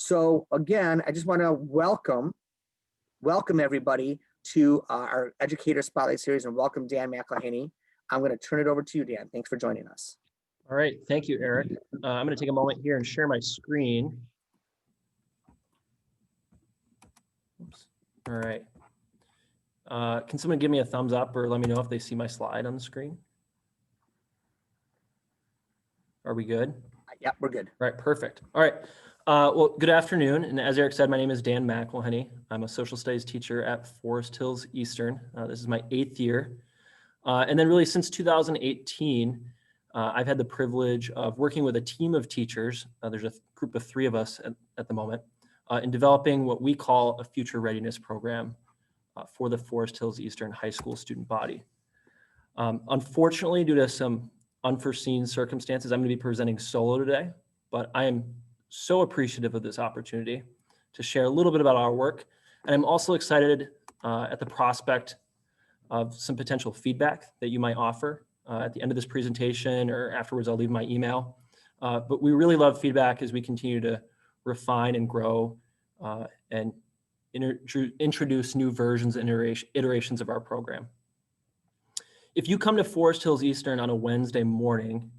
So again, I just want to welcome everybody to our Educator Spotlight Series, and welcome Dan McElhaney. I'm going to turn it over to you, Dan. Thanks for joining us. All right, thank you, Eric. I'm going to take a moment here and share my screen. Oops. All right. Can someone give me a thumbs up or let me know if they see my slide on the screen? Are we good? Yeah, we're good. All right, perfect. All right. Well, good afternoon. And as Eric said, my name is Dan McElhaney. I'm a social studies teacher at Forest Hills Eastern. This is my 8th year. And then really since 2018, I've had the privilege of working with a team of teachers. There's a group of 3 of us at the moment in developing what we call a future readiness program for the Forest Hills Eastern High School student body. Unfortunately, due to some unforeseen circumstances, I'm going to be presenting solo today, but I am so appreciative of this opportunity to share a little bit about our work. And I'm also excited at the prospect of some potential feedback that you might offer at the end of this presentation, or afterwards I'll leave my email. But we really love feedback as we continue to refine and grow and introduce new versions and iterations of our program. If you come to Forest Hills Eastern on a Wednesday morning,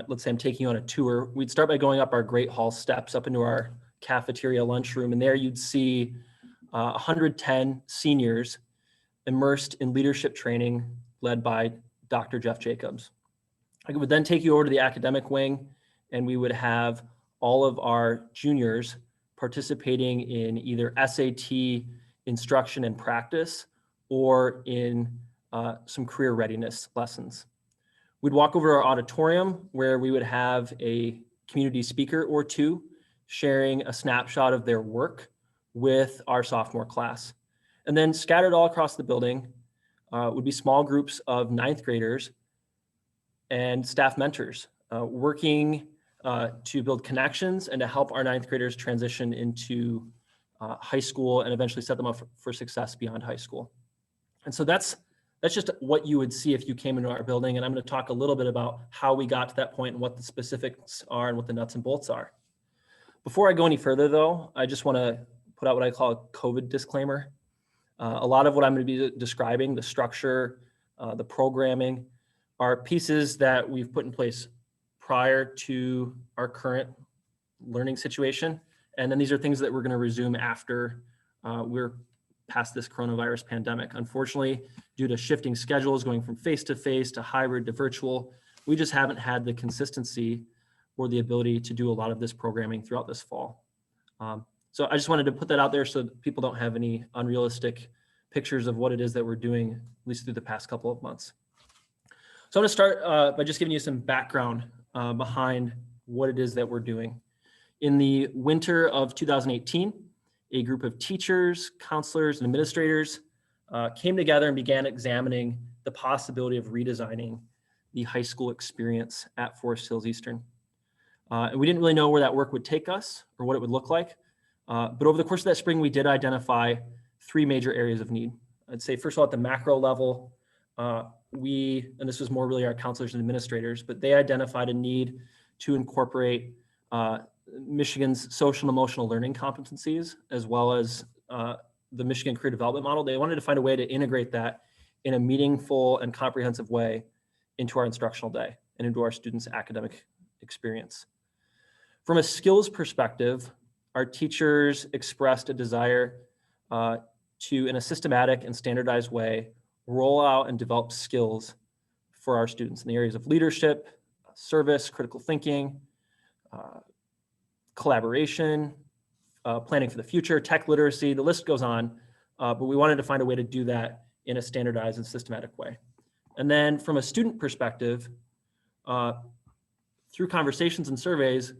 let's say I'm taking you on a tour, we'd start by going up our Great Hall steps up into our cafeteria lunchroom, and there you'd see 110 seniors immersed in leadership training led by Dr. Jeff Jacobs. I would then take you over to the academic wing, and we would have all of our juniors participating in either SAT instruction and practice or in some career readiness lessons. We'd walk over to our auditorium where we would have a community speaker or 2 sharing a snapshot of their work with our sophomore class. And then scattered all across the building would be small groups of 9th graders and staff mentors working to build connections and to help our 9th graders transition into high school and eventually set them up for success beyond high school. And so that's just what you would see if you came into our building. And I'm going to talk a little bit about how we got to that point and what the specifics are and what the nuts and bolts are. Before I go any further, though, I just want to put out what I call a COVID disclaimer. A lot of what I'm going to be describing, the structure, the programming, are pieces that we've put in place prior to our current learning situation. And then these are things that we're going to resume after we're past this coronavirus pandemic. Unfortunately, due to shifting schedules going from face-to-face to hybrid to virtual, we just haven't had the consistency or the ability to do a lot of this programming throughout this fall. So I just wanted to put that out there so that people don't have any unrealistic pictures of what it is that we're doing, at least through the past couple of months. So I'm going to start by just giving you some background behind what it is that we're doing. In the winter of 2018, a group of teachers, counselors, and administrators came together and began examining the possibility of redesigning the high school experience at Forest Hills Eastern. And we didn't really know where that work would take us or what it would look like. But over the course of that spring, we did identify 3 major areas of need. I'd say, first of all, at the macro level, and this was more really our counselors and administrators, but they identified a need to incorporate Michigan's social and emotional learning competencies, as well as the Michigan Career Development Model. They wanted to find a way to integrate that in a meaningful and comprehensive way into our instructional day and into our students' academic experience. From a skills perspective, our teachers expressed a desire to, in a systematic and standardized way, roll out and develop skills for our students in the areas of leadership, service, critical thinking, collaboration, planning for the future, tech literacy, the list goes on, but we wanted to find a way to do that in a standardized and systematic way. And then from a student perspective, through conversations and surveys,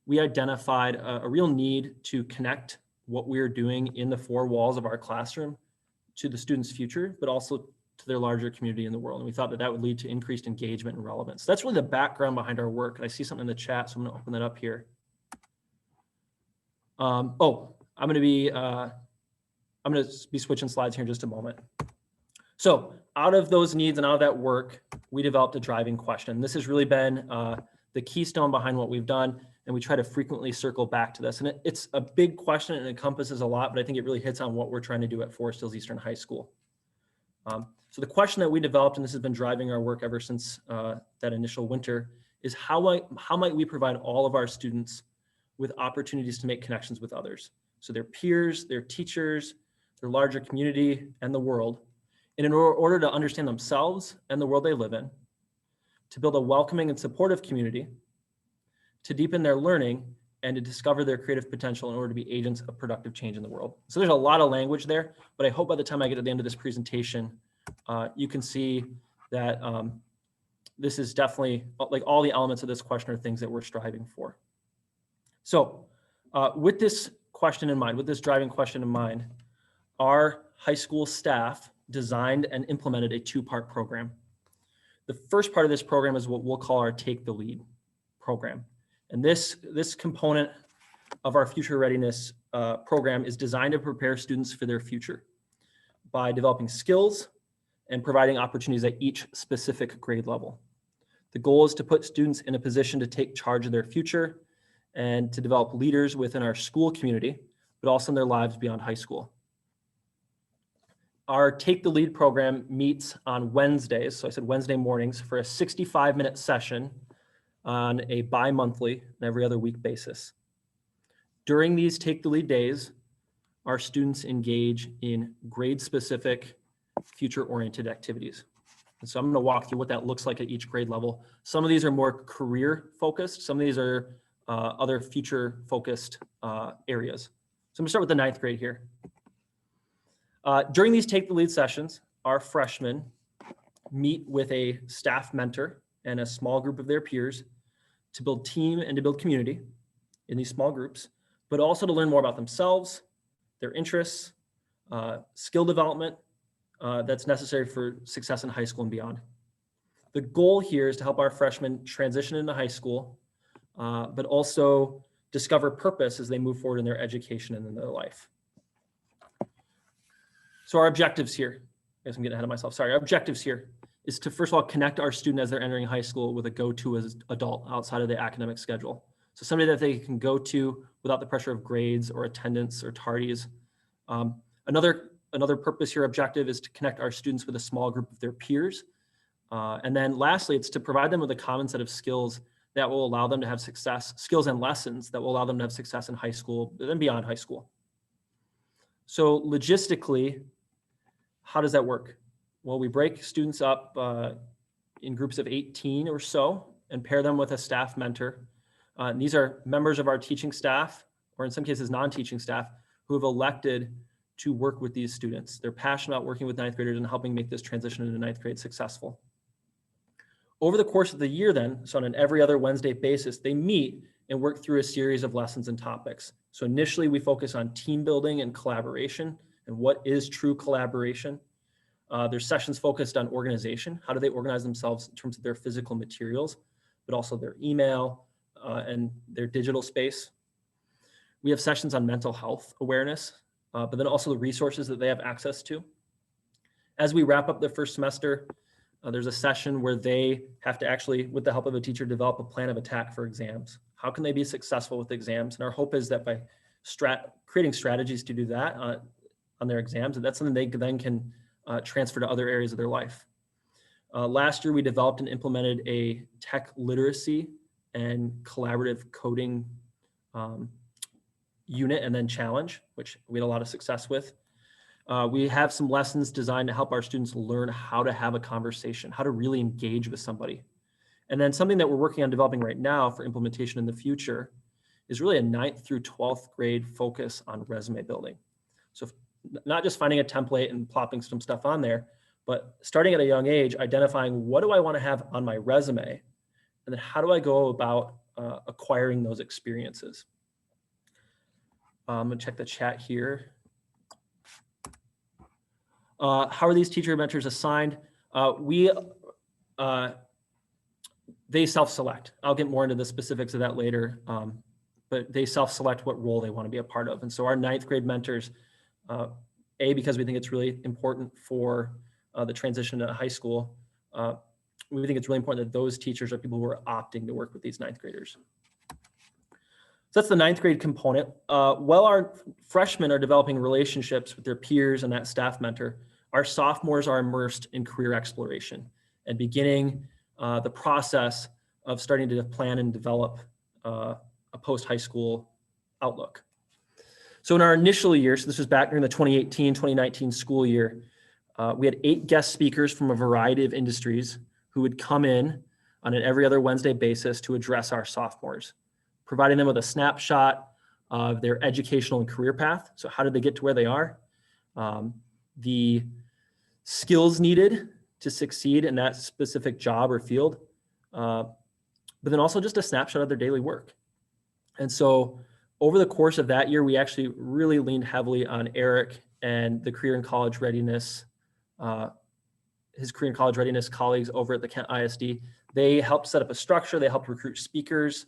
we identified a real need to connect what we're doing in the 4 walls of our classroom to the students' future, but also to their larger community in the world. And we thought that that would lead to increased engagement and relevance. That's really the background behind our work. And I see something in the chat, so I'm going to open that up here. I'm going to be switching slides here in just a moment. So out of those needs and out of that work, we developed a driving question. This has really been the keystone behind what we've done. And we try to frequently circle back to this. And it's a big question and it encompasses a lot, but I think it really hits on what we're trying to do at Forest Hills Eastern High School. So the question that we developed, and this has been driving our work ever since that initial winter, is how might we provide all of our students with opportunities to make connections with others? So their peers, their teachers, their larger community, and the world, and in order to understand themselves and the world they live in, to build a welcoming and supportive community, to deepen their learning, and to discover their creative potential in order to be agents of productive change in the world. So there's a lot of language there, but I hope by the time I get to the end of this presentation, you can see that this is definitely, like, all the elements of this question are things that we're striving for. So with this question in mind, with this driving question in mind, our high school staff designed and implemented a two-part program. The first part of this program is what we'll call our Take the Lead program. And this component of our future readiness program is designed to prepare students for their future by developing skills and providing opportunities at each specific grade level. The goal is to put students in a position to take charge of their future and to develop leaders within our school community, but also in their lives beyond high school. Our Take the Lead program meets on Wednesdays, so I said Wednesday mornings, for a 65-minute session on a bi-monthly and every other week basis. During these Take the Lead days, our students engage in grade-specific, future-oriented activities. And so I'm going to walk through what that looks like at each grade level. Some of these are more career-focused. Some of these are other future-focused areas. So I'm going to start with the 9th grade here. During these Take the Lead sessions, our freshmen meet with a staff mentor and a small group of their peers to build team and to build community in these small groups, but also to learn more about themselves, their interests, skill development that's necessary for success in high school and beyond. The goal here is to help our freshmen transition into high school, but also discover purpose as they move forward in their education and in their life. So our objectives here, I guess I'm getting ahead of myself, sorry. Our objectives here is to, first of all, connect our student as they're entering high school with a go-to adult outside of the academic schedule. So somebody that they can go to without the pressure of grades or attendance or tardies. Another purpose here, objective, is to connect our students with a small group of their peers. And then lastly, it's to provide them with a common set of skills that will allow them to have success, skills and lessons that will allow them to have success in high school and beyond high school. So logistically, how does that work? Well, we break students up in groups of 18 or so and pair them with a staff mentor. And these are members of our teaching staff, or in some cases non-teaching staff, who have elected to work with these students. They're passionate about working with 9th graders and helping make this transition into 9th grade successful. Over the course of the year then, so on an every other Wednesday basis, they meet and work through a series of lessons and topics. So initially we focus on team building and collaboration and what is true collaboration. There's sessions focused on organization. How do they organize themselves in terms of their physical materials, but also their email and their digital space. We have sessions on mental health awareness, but then also the resources that they have access to. As we wrap up the first semester, there's a session where they have to actually, with the help of a teacher, develop a plan of attack for exams. How can they be successful with exams? And our hope is that by creating strategies to do that on their exams, that's something they then can transfer to other areas of their life. Last year, we developed and implemented a tech literacy and collaborative coding unit and then challenge, which we had a lot of success with. We have some lessons designed to help our students learn how to have a conversation, how to really engage with somebody. And then something that we're working on developing right now for implementation in the future is really a 9th through 12th grade focus on resume building. So not just finding a template and plopping some stuff on there, but starting at a young age, identifying what do I want to have on my resume, and then how do I go about acquiring those experiences. I'm gonna check the chat here. How are these teacher mentors assigned? They self-select. I'll get more into the specifics of that later, but they self-select what role they want to be a part of. And so our 9th grade mentors, because we think it's really important for the transition to high school, we think it's really important that those teachers are people who are opting to work with these 9th graders. So that's the 9th grade component. While our freshmen are developing relationships with their peers and that staff mentor, our sophomores are immersed in career exploration and beginning the process of starting to plan and develop a post-high school outlook. So in our initial year, so this was back during the 2018-2019 school year, we had 8 guest speakers from a variety of industries who would come in on an every other Wednesday basis to address our sophomores, providing them with a snapshot of their educational and career path. So how did they get to where they are? The skills needed to succeed in that specific job or field, but then also just a snapshot of their daily work. And so over the course of that year, we actually really leaned heavily on Eric and the career and college readiness, his career and college readiness colleagues over at the Kent ISD. They helped set up a structure, they helped recruit speakers.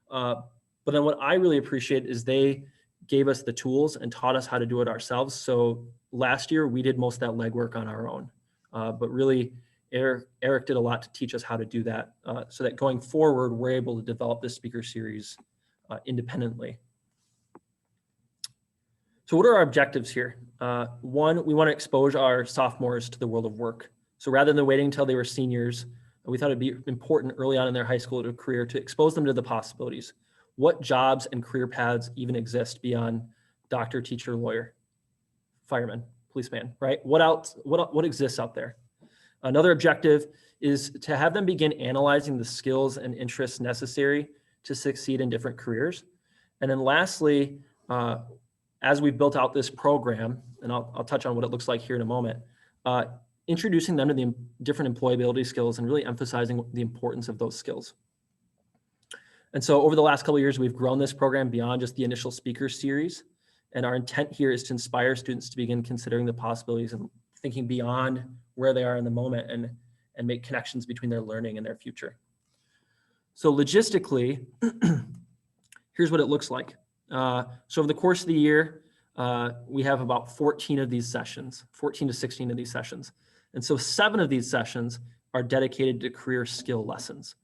But then what I really appreciate is they gave us the tools and taught us how to do it ourselves. So last year we did most of that legwork on our own, but really Eric did a lot to teach us how to do that, so that going forward, we're able to develop this speaker series independently. So what are our objectives here? One, we want to expose our sophomores to the world of work. So rather than waiting until they were seniors, we thought it'd be important early on in their high school career to expose them to the possibilities. What jobs and career paths even exist beyond doctor, teacher, lawyer, fireman, policeman, right? What else? What exists out there? Another objective is to have them begin analyzing the skills and interests necessary to succeed in different careers. And then lastly, as we've built out this program, and I'll touch on what it looks like here in a moment, introducing them to the different employability skills and really emphasizing the importance of those skills. And so over the last couple of years, we've grown this program beyond just the initial speaker series. And our intent here is to inspire students to begin considering the possibilities and thinking beyond where they are in the moment and make connections between their learning and their future. So logistically, here's what it looks like. So over the course of the year, we have about 14 of these sessions, 14 to 16 of these sessions. And so 7 of these sessions are dedicated to career skill lessons.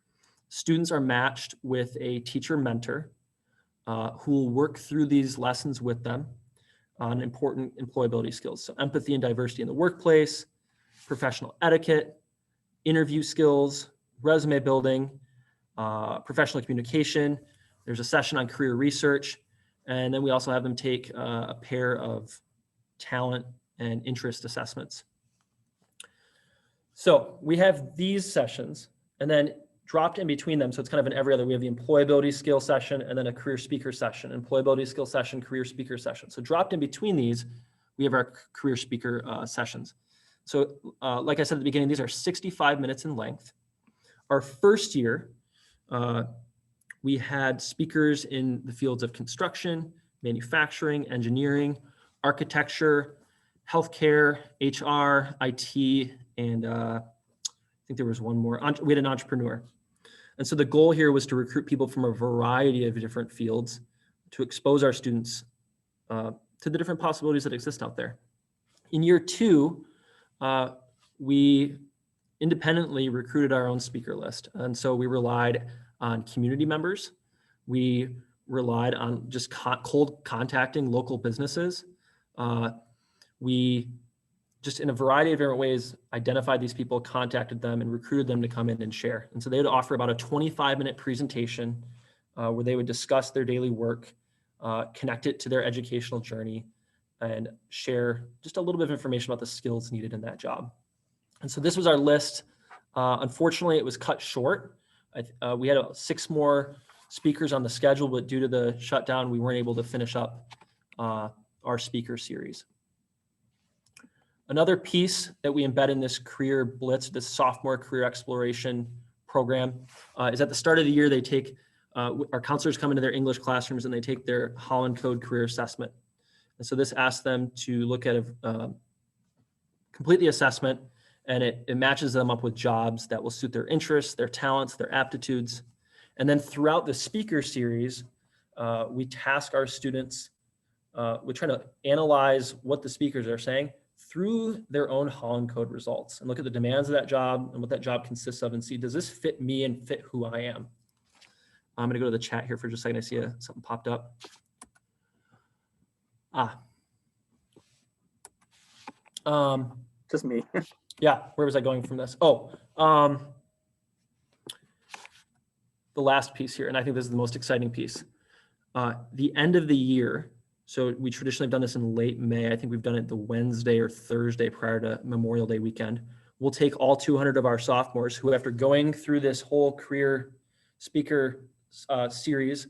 Students are matched with a teacher mentor who will work through these lessons with them on important employability skills. So empathy and diversity in the workplace, professional etiquette, interview skills, resume building, professional communication. There's a session on career research. And then we also have them take a pair of talent and interest assessments. So we have these sessions, and then dropped in between them, so it's kind of an every other, we have the employability skill session and then a career speaker session, employability skill session, career speaker session. So dropped in between these, we have our career speaker sessions. So like I said at the beginning, these are 65 minutes in length. Our first year, we had speakers in the fields of construction, manufacturing, engineering, architecture, healthcare, HR, IT, and I think there was one more. We had an entrepreneur. And so the goal here was to recruit people from a variety of different fields to expose our students to the different possibilities that exist out there. In year 2, we independently recruited our own speaker list. And so we relied on community members. We relied on just cold contacting local businesses. We just in a variety of different ways identified these people, contacted them, and recruited them to come in and share. And so they would offer about a 25-minute presentation where they would discuss their daily work, connect it to their educational journey, and share just a little bit of information about the skills needed in that job. And so this was our list. Unfortunately, it was cut short. We had 6 more speakers on the schedule, but due to the shutdown, we weren't able to finish up our speaker series. Another piece that we embed in this career blitz, this sophomore career exploration program, is at the start of the year, they take, our counselors come into their English classrooms and they take their Holland Code career assessment. And so this asks them to look at complete the assessment, and it matches them up with jobs that will suit their interests, their talents, their aptitudes. And then throughout the speaker series, we task our students with trying to analyze what the speakers are saying through their own Holland Code results and look at the demands of that job and what that job consists of and see, does this fit me and fit who I am? I'm going to go to the chat here for just a second. I see something popped up. Just me. Yeah, where was I going from this? Oh, the last piece here, and I think this is the most exciting piece. The end of the year, so we traditionally have done this in late May. I think we've done it the Wednesday or Thursday prior to Memorial Day weekend. We'll take all 200 of our sophomores who, after going through this whole career speaker series,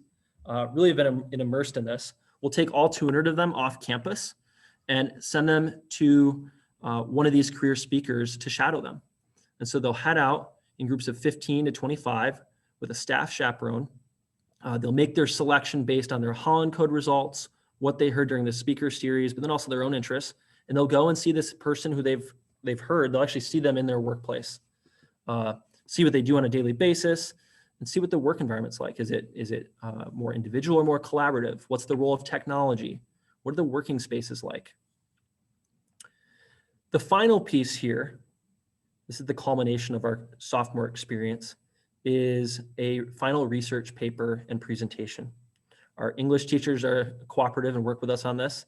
really have been immersed in this. We'll take all 200 of them off campus and send them to one of these career speakers to shadow them. And so they'll head out in groups of 15 to 25 with a staff chaperone. They'll make their selection based on their Holland Code results, what they heard during the speaker series, but then also their own interests. And they'll go and see this person who they've heard. They'll actually see them in their workplace, see what they do on a daily basis, and see what the work environment's like. Is it more individual or more collaborative? What's the role of technology? What are the working spaces like? The final piece here, this is the culmination of our sophomore experience, is a final research paper and presentation. Our English teachers are cooperative and work with us on this.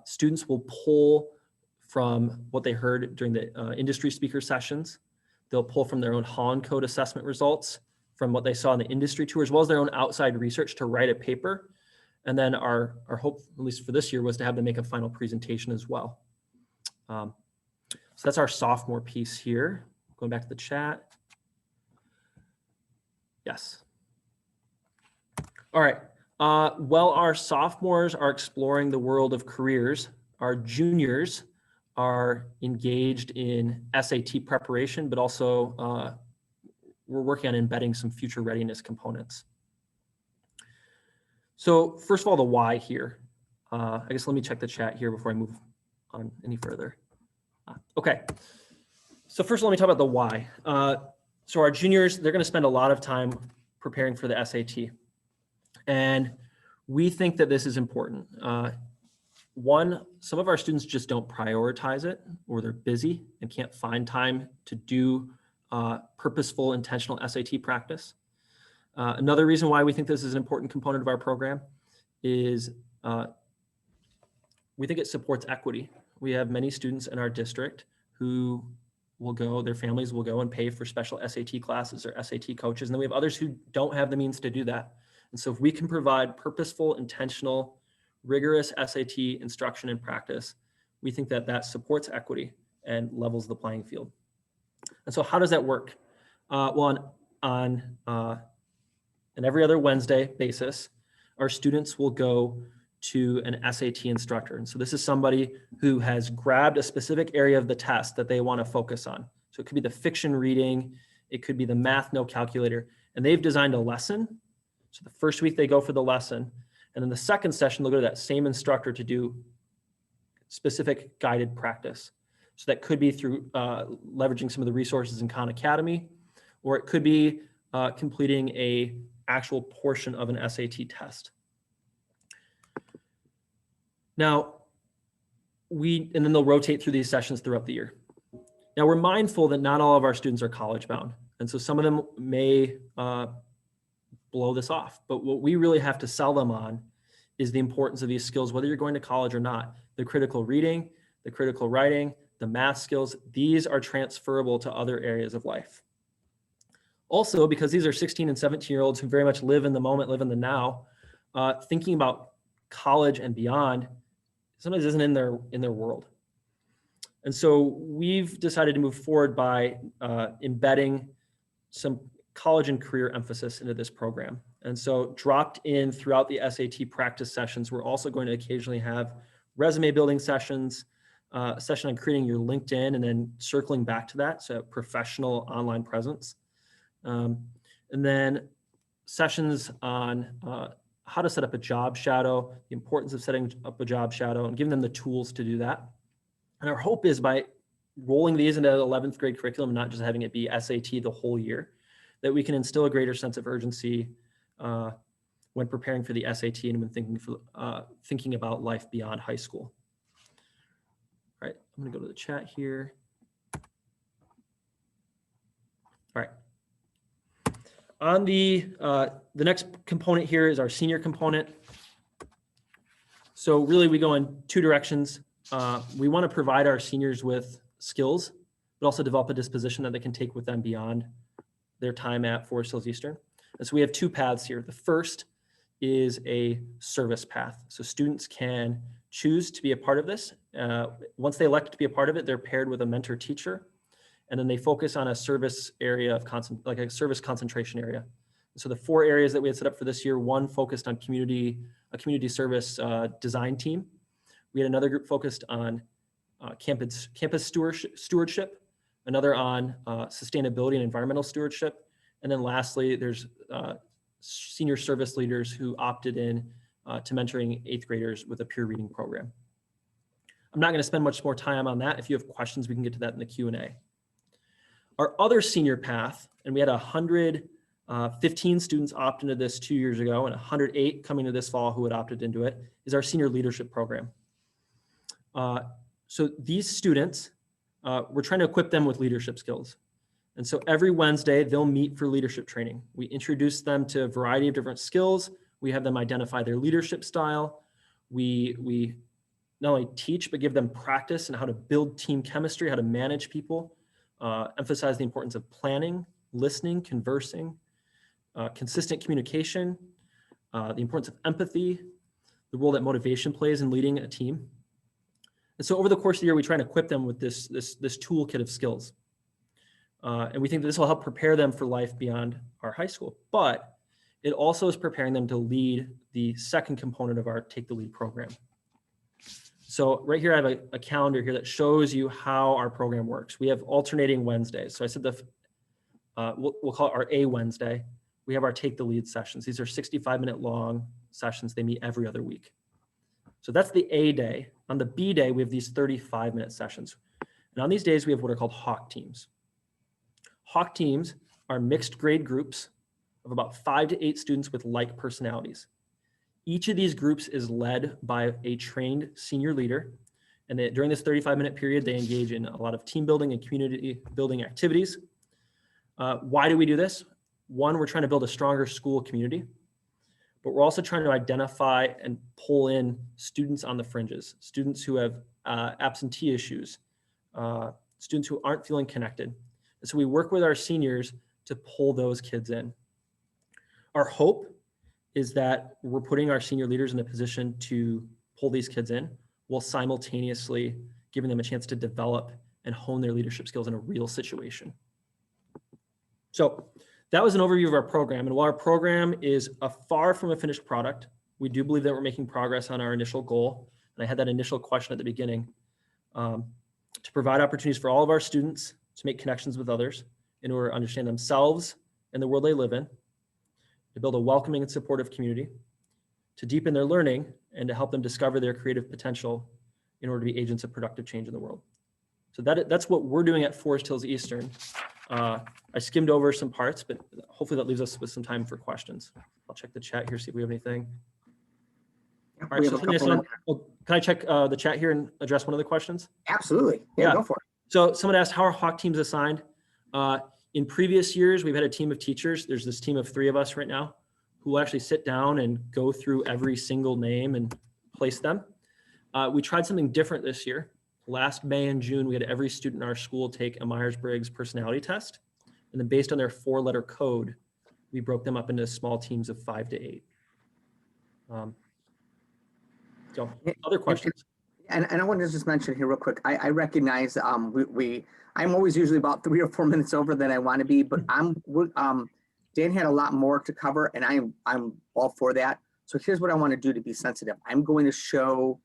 Students will pull from what they heard during the industry speaker sessions. They'll pull from their own Holland Code assessment results, from what they saw in the industry tour, as well as their own outside research to write a paper. And then our hope, at least for this year, was to have them make a final presentation as well. So that's our sophomore piece here. Going back to the chat. Yes. All right. While our sophomores are exploring the world of careers, our juniors are engaged in SAT preparation, but also we're working on embedding some future readiness components. So first of all, the why here. I guess let me check the chat here before I move on any further. Okay. So first let me talk about the why. So our juniors, they're going to spend a lot of time preparing for the SAT. And we think that this is important. One, some of our students just don't prioritize it, or they're busy and can't find time to do purposeful, intentional SAT practice. Another reason why we think this is an important component of our program is we think it supports equity. We have many students in our district who will go, their families will go and pay for special SAT classes or SAT coaches. And then we have others who don't have the means to do that. And so if we can provide purposeful, intentional, rigorous SAT instruction and practice, we think that that supports equity and levels the playing field. And so how does that work? Well, on an every other Wednesday basis, our students will go to an SAT instructor. And so this is somebody who has grabbed a specific area of the test that they want to focus on. So it could be the fiction reading, it could be the math no calculator, and they've designed a lesson. So the first week they go for the lesson, and then the second session they'll go to that same instructor to do specific guided practice. So that could be through leveraging some of the resources in Khan Academy, or it could be completing a actual portion of an SAT test. Now, and then they'll rotate through these sessions throughout the year. Now, we're mindful that not all of our students are college bound. And so some of them may blow this off. But what we really have to sell them on is the importance of these skills, whether you're going to college or not. The critical reading, the critical writing, the math skills, these are transferable to other areas of life. Also, because these are 16 and 17-year-olds who very much live in the moment, live in the now, thinking about college and beyond sometimes isn't in their world. And so we've decided to move forward by embedding some college and career emphasis into this program. And so dropped in throughout the SAT practice sessions, we're also going to occasionally have resume building sessions, a session on creating your LinkedIn and then circling back to that, so professional online presence. And then sessions on how to set up a job shadow, the importance of setting up a job shadow and giving them the tools to do that. And our hope is by rolling these into the 11th grade curriculum, not just having it be SAT the whole year, that we can instill a greater sense of urgency when preparing for the SAT and when thinking about life beyond high school. All right, I'm gonna go to the chat here. All right. On the next component here is our senior component. So really we go in two directions. We want to provide our seniors with skills, but also develop a disposition that they can take with them beyond their time at Forest Hills Eastern. And so we have two paths here. The first is a service path. So students can choose to be a part of this. Once they elect to be a part of it, they're paired with a mentor teacher, and then they focus on a service area of like a service concentration area. So the 4 areas that we had set up for this year, one focused on a community service design team. We had another group focused on campus stewardship, another on sustainability and environmental stewardship. And then lastly, there's senior service leaders who opted in to mentoring 8th graders with a peer reading program. I'm not going to spend much more time on that. If you have questions, we can get to that in the Q&A. Our other senior path, and we had 115 students opt into this 2 years ago and 108 coming to this fall who had opted into it, is our senior leadership program. So these students, we're trying to equip them with leadership skills. And so every Wednesday, they'll meet for leadership training. We introduce them to a variety of different skills. We have them identify their leadership style. We not only teach, but give them practice and how to build team chemistry, how to manage people, emphasize the importance of planning, listening, conversing, consistent communication, the importance of empathy, the role that motivation plays in leading a team. And so over the course of the year, we try and equip them with this toolkit of skills. And we think that this will help prepare them for life beyond our high school. But it also is preparing them to lead the second component of our Take the Lead program. So right here, I have a calendar here that shows you how our program works. We have alternating Wednesdays. So I said we'll call it our A Wednesday. We have our Take the Lead sessions. These are 65-minute long sessions. They meet every other week. So that's the A day. On the B day, we have these 35-minute sessions. And on these days, we have what are called Hawk teams. Hawk teams are mixed grade groups of about 5 to 8 students with like personalities. Each of these groups is led by a trained senior leader. And during this 35-minute period, they engage in a lot of team building and community building activities. Why do we do this? One, we're trying to build a stronger school community, but we're also trying to identify and pull in students on the fringes, students who have absentee issues, students who aren't feeling connected. And so we work with our seniors to pull those kids in. Our hope is that we're putting our senior leaders in a position to pull these kids in while simultaneously giving them a chance to develop and hone their leadership skills in a real situation. So that was an overview of our program. And while our program is far from a finished product, we do believe that we're making progress on our initial goal. And I had that initial question at the beginning, to provide opportunities for all of our students to make connections with others in order to understand themselves and the world they live in, to build a welcoming and supportive community, to deepen their learning, and to help them discover their creative potential in order to be agents of productive change in the world. So that's what we're doing at Forest Hills Eastern. I skimmed over some parts, but hopefully that leaves us with some time for questions. I'll check the chat here, see if we have anything. All right, so can I check the chat here and address one of the questions? Absolutely. Yeah, go for it. So someone asked, how are Hawk teams assigned? In previous years, we've had a team of teachers. There's this team of 3 of us right now who will actually sit down and go through every single name and place them. We tried something different this year. Last May and June, we had every student in our school take a Myers-Briggs personality test. And then based on their 4-letter code, we broke them up into small teams of 5 to 8. So other questions? And I want to just mention here real quick, I recognize I'm always usually about 3 or 4 minutes over than I want to be, but Dan had a lot more to cover and I'm all for that. So here's what I want to do to be sensitive. I'm going to show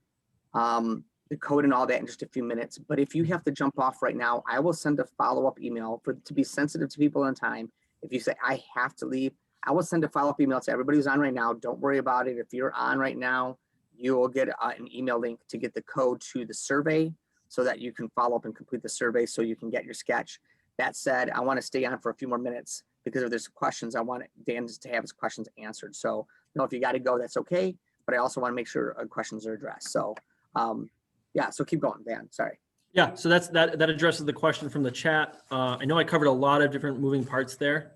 the code and all that in just a few minutes, but if you have to jump off right now, I will send a follow-up email to be sensitive to people on time. If you say, I have to leave, I will send a follow-up email to everybody who's on right now. Don't worry about it. If you're on right now, you will get an email link to get the code to the survey so that you can follow up and complete the survey so you can get your sketch. That said, I want to stay on for a few more minutes because if there's questions, I want Dan to have his questions answered. So, if you got to go, that's okay. But I also want to make sure questions are addressed. So, yeah, so keep going, Dan. Sorry. Yeah, so that addresses the question from the chat. I know I covered a lot of different moving parts there.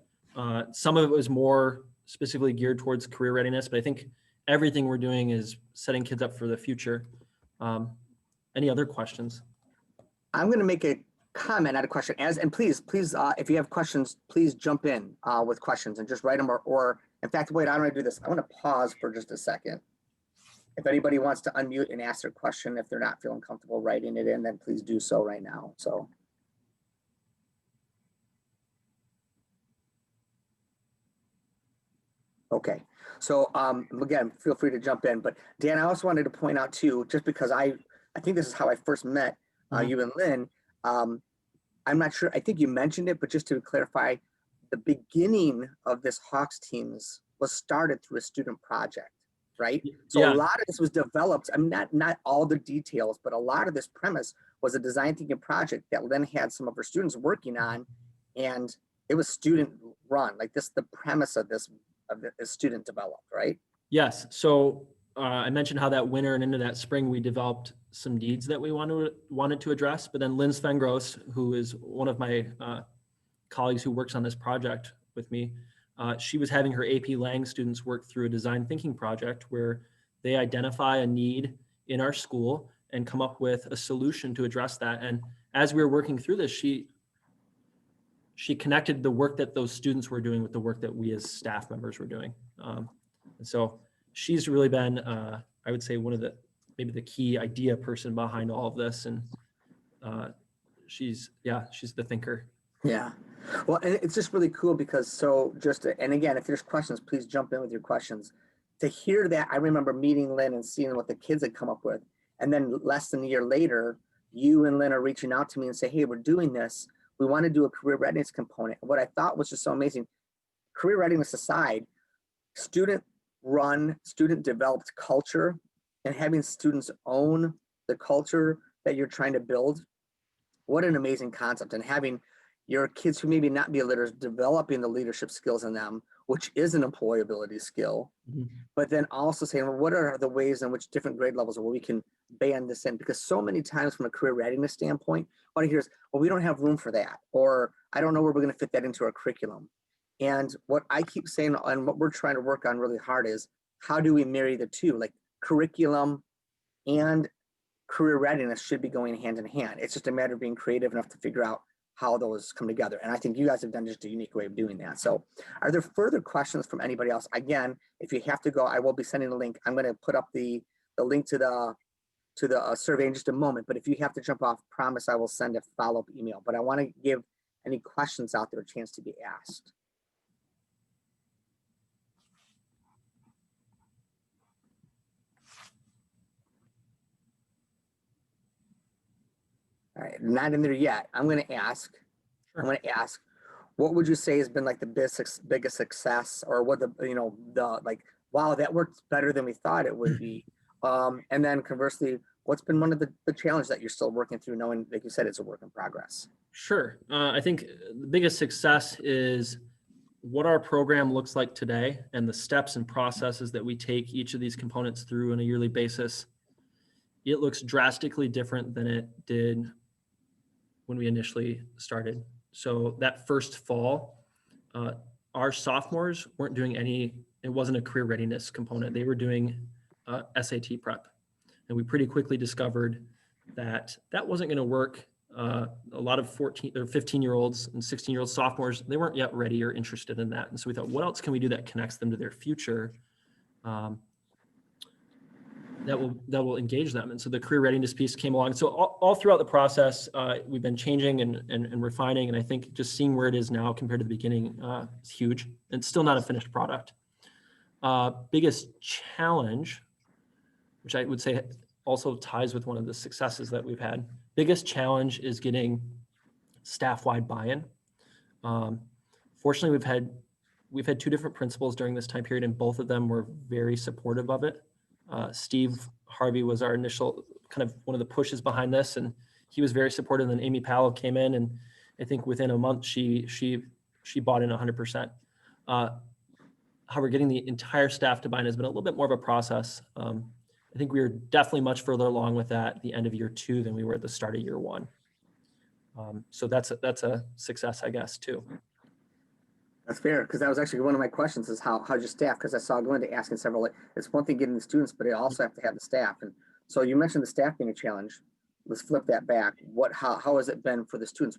Some of it was more specifically geared towards career readiness, but I think everything we're doing is setting kids up for the future. Any other questions? I'm going to make a comment, not a question. And please, if you have questions, please jump in with questions and just write them. Or in fact, wait, I don't want to do this. I want to pause for just a second. If anybody wants to unmute and ask their question, if they're not feeling comfortable writing it in, then please do so right now. So. Okay, so again, feel free to jump in. But Dan, I also wanted to point out too, just because I think this is how I first met you and Lynn. I'm not sure, I think you mentioned it, but just to clarify, the beginning of this Hawks teams was started through a student project, right? So Yeah. a lot of this was developed, I mean, not all the details, but a lot of this premise was a design thinking project that Lynn had some of her students working on, and it was student run. Like this, the premise of this is student developed, right? Yes. So I mentioned how that winter and into that spring, we developed some needs that we wanted to address. But then Lynn Svengros, who is one of my colleagues who works on this project with me, she was having her AP Lang students work through a design thinking project where they identify a need in our school and come up with a solution to address that. And as we were working through this, she connected the work that those students were doing with the work that we as staff members were doing. And so she's really been, I would say, one of maybe the key idea person behind all of this. And she's the thinker. Yeah. Well, and it's just really cool because and again, if there's questions, please jump in with your questions. To hear that, I remember meeting Lynn and seeing what the kids had come up with. And then less than a year later, you and Lynn are reaching out to me and say, hey, we're doing this. We want to do a career readiness component. What I thought was just so amazing, career readiness aside, student run, student developed culture, and having students own the culture that you're trying to build. What an amazing concept. And having your kids who maybe not be leaders developing the leadership skills in them, which is an employability skill, but then also saying, well, what are the ways in which different grade levels where we can band this in? Because so many times from a career readiness standpoint, what I hear is, well, we don't have room for that, or I don't know where we're going to fit that into our curriculum. And what I keep saying and what we're trying to work on really hard is, how do we marry the two? Like curriculum and career readiness should be going hand in hand. It's just a matter of being creative enough to figure out how those come together. And I think you guys have done just a unique way of doing that. So are there further questions from anybody else? Again, if you have to go, I will be sending a link. I'm going to put up the link to the survey in just a moment. But if you have to jump off, promise I will send a follow-up email. But I want to give any questions out there a chance to be asked. All right, not in there yet. I'm going to ask, what would you say has been like the biggest success, or what wow, that worked better than we thought it would be. And then conversely, what's been one of the challenges that you're still working through, knowing, like you said, it's a work in progress? Sure. I think the biggest success is what our program looks like today and the steps and processes that we take each of these components through on a yearly basis. It looks drastically different than it did when we initially started. So that first fall, our sophomores weren't doing it wasn't a career readiness component. They were doing SAT prep. And we pretty quickly discovered that wasn't going to work. A lot of 14 or 15-year-olds and 16-year-old sophomores, they weren't yet ready or interested in that. And so we thought, what else can we do that connects them to their future? That will engage them. And so the career readiness piece came along. So all throughout the process, we've been changing and refining. And I think just seeing where it is now compared to the beginning is huge. It's still not a finished product. Biggest challenge, which I would say also ties with one of the successes that we've had. Biggest challenge is getting staff-wide buy-in. Fortunately, we've had two different principals during this time period, and both of them were very supportive of it. Steve Harvey was our initial kind of one of the pushes behind this, and he was very supportive. And then Amy Powell came in, and I think within a month she bought in 100%. However, getting the entire staff to buy in has been a little bit more of a process. I think we were definitely much further along with that at the end of year 2 than we were at the start of year 1. So that's a success, I guess, too. That's fair, because that was actually one of my questions is how's your staff? Because I saw Glenda asking several, like, it's one thing getting the students, but they also have to have the staff. And so you mentioned the staff being a challenge. Let's flip that back. How has it been for the students?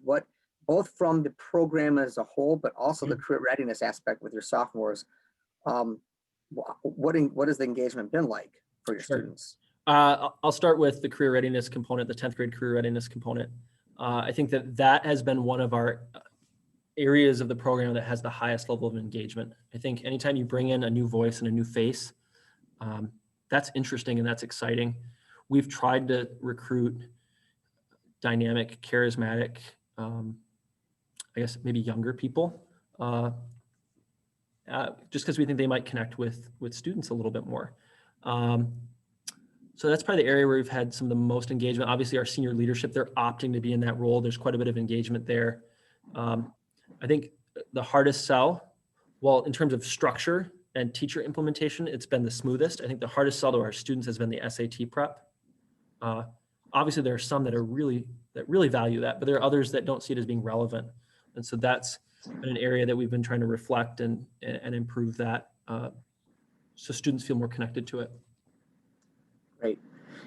Both from the program as a whole, but also the career readiness aspect with your sophomores. What has the engagement been like for your students? I'll start with the career readiness component, the 10th grade career readiness component. I think that has been one of our areas of the program that has the highest level of engagement. I think anytime you bring in a new voice and a new face, that's interesting and that's exciting. We've tried to recruit dynamic, charismatic, I guess maybe younger people, just because we think they might connect with students a little bit more. So that's probably the area where we've had some of the most engagement. Obviously, our senior leadership, they're opting to be in that role. There's quite a bit of engagement there. I think the hardest sell, well, in terms of structure and teacher implementation, it's been the smoothest. I think the hardest sell to our students has been the SAT prep. Obviously, there are some that really value that, but there are others that don't see it as being relevant. And so that's been an area that we've been trying to reflect and improve that so students feel more connected to it. Great.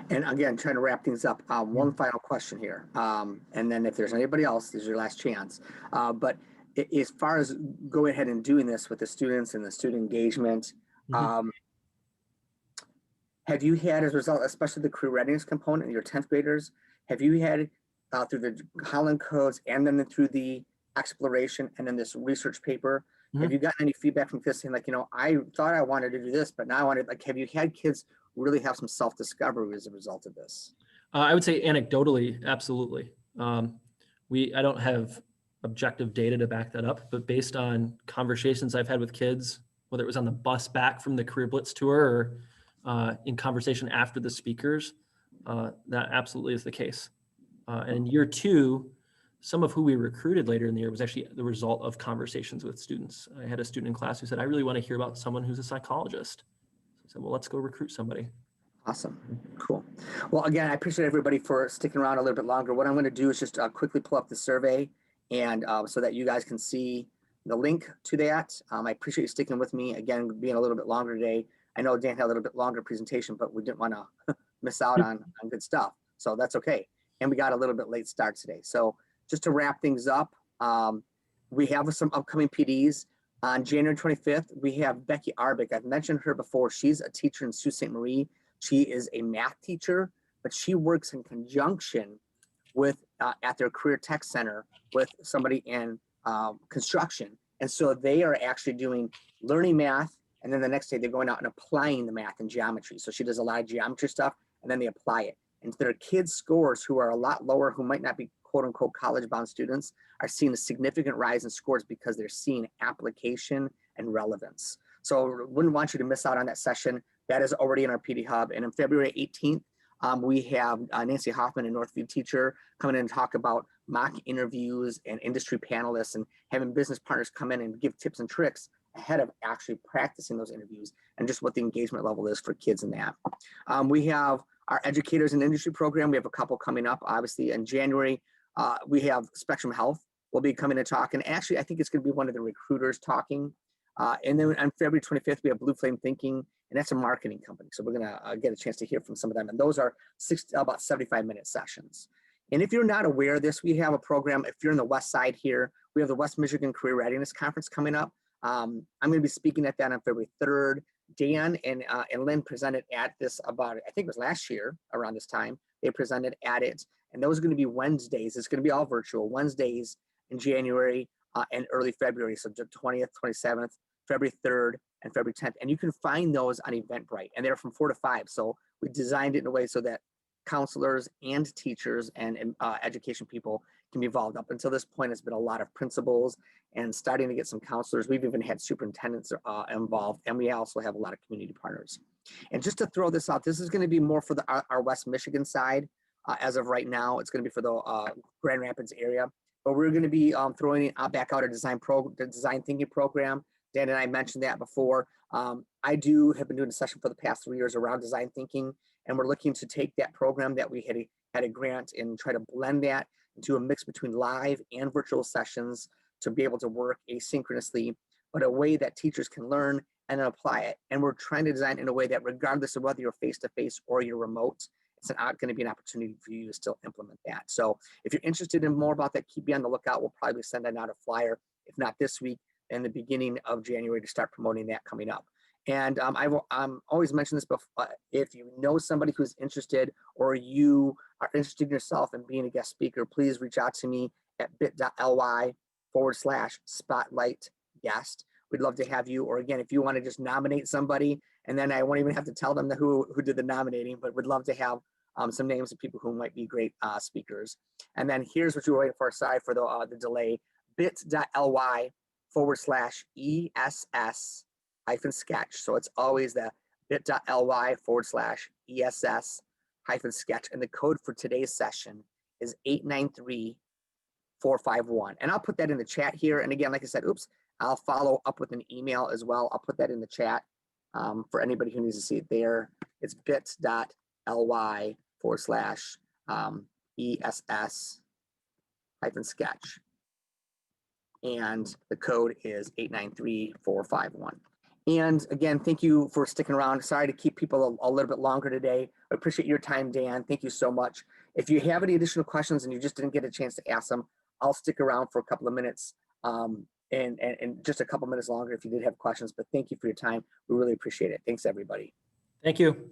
And again, trying to wrap things up, one final question here. And then if there's anybody else, this is your last chance. But as far as going ahead and doing this with the students and the student engagement, have you had as a result, especially the career readiness component, your 10th graders, have you had through the Holland codes and then through the exploration and then this research paper, have you gotten any feedback from kids saying like, I thought I wanted to do this, but now I wanted, like, have you had kids really have some self-discovery as a result of this? I would say anecdotally, absolutely. I don't have objective data to back that up, but based on conversations I've had with kids, whether it was on the bus back from the Career Blitz tour or in conversation after the speakers, that absolutely is the case. And in year 2, some of who we recruited later in the year was actually the result of conversations with students. I had a student in class who said, I really want to hear about someone who's a psychologist. So I said, well, let's go recruit somebody. Awesome. Cool. Well, again, I appreciate everybody for sticking around a little bit longer. What I'm going to do is just quickly pull up the survey and so that you guys can see the link to that. I appreciate you sticking with me, again, being a little bit longer today. I know Dan had a little bit longer presentation, but we didn't want to miss out on good stuff. So that's okay. And we got a little bit late start today. So just to wrap things up, we have some upcoming PDs. On January 25th, we have Becky Arbick. I've mentioned her before. She's a teacher in Sault Ste. Marie. She is a math teacher, but she works in conjunction with at their career tech center with somebody in construction. And so they are actually doing learning math. And then the next day they're going out and applying the math and geometry. So she does a lot of geometry stuff and then they apply it. And their kids' scores who are a lot lower, who might not be quote unquote college bound students, are seeing a significant rise in scores because they're seeing application and relevance. So wouldn't want you to miss out on that session. That is already in our PD Hub. And on February 18th, we have Nancy Hoffman, a Northview teacher, coming in and talk about mock interviews and industry panelists and having business partners come in and give tips and tricks ahead of actually practicing those interviews and just what the engagement level is for kids in that. We have our Educators in Industry program. We have a couple coming up, obviously, in January. We have Spectrum Health will be coming to talk. And actually, I think it's going to be one of the recruiters talking. And then on February 25th, we have Blue Flame Thinking, and that's a marketing company. So we're going to get a chance to hear from some of them. And those are about 75-minute sessions. And if you're not aware of this, we have a program. If you're in the West Side here, we have the West Michigan Career Readiness Conference coming up. I'm going to be speaking at that on February 3rd. Dan and Lynn presented at this about, I think it was last year around this time, they presented at it. And those are going to be Wednesdays. It's going to be all virtual, Wednesdays in January and early February. So the 20th, 27th, February 3rd, and February 10th. And you can find those on Eventbrite. And they're from 4 to 5. So we designed it in a way so that counselors and teachers and education people can be involved. Up until this point, it's been a lot of principals and starting to get some counselors. We've even had superintendents involved, and we also have a lot of community partners. And just to throw this out, this is going to be more for our West Michigan side. As of right now, it's going to be for the Grand Rapids area. But we're going to be throwing back out a design thinking program. Dan and I mentioned that before. I have been doing a session for the past 3 years around design thinking, and we're looking to take that program that we had a grant and try to blend that into a mix between live and virtual sessions to be able to work asynchronously but a way that teachers can learn and then apply it. And we're trying to design in a way that regardless of whether you're face-to-face or you're remote, it's not going to be an opportunity for you to still implement that. So if you're interested in more about that, be on the lookout. We'll probably send out a flyer, if not this week, in the beginning of January to start promoting that coming up. And I'm always mentioning this before. If you know somebody who's interested or you are interested yourself in being a guest speaker, please reach out to me at bit.ly/spotlight guest. We'd love to have you. Or again, if you want to just nominate somebody, and then I won't even have to tell them who did the nominating, but we'd love to have some names of people who might be great speakers. And then here's what you're waiting for. Sorry for the delay. bit.ly/ESS-sketch. So it's always the bit.ly/ESS-sketch. And the code for today's session is 893451. And I'll put that in the chat here. And again, like I said, I'll follow up with an email as well. I'll put that in the chat for anybody who needs to see it there. It's bit.ly/ESS-sketch. And the code is 893451. And again, thank you for sticking around. Sorry to keep people a little bit longer today. I appreciate your time, Dan. Thank you so much. If you have any additional questions and you just didn't get a chance to ask them, I'll stick around for a couple of minutes and just a couple minutes longer if you did have questions. But thank you for your time. We really appreciate it. Thanks, everybody. Thank you.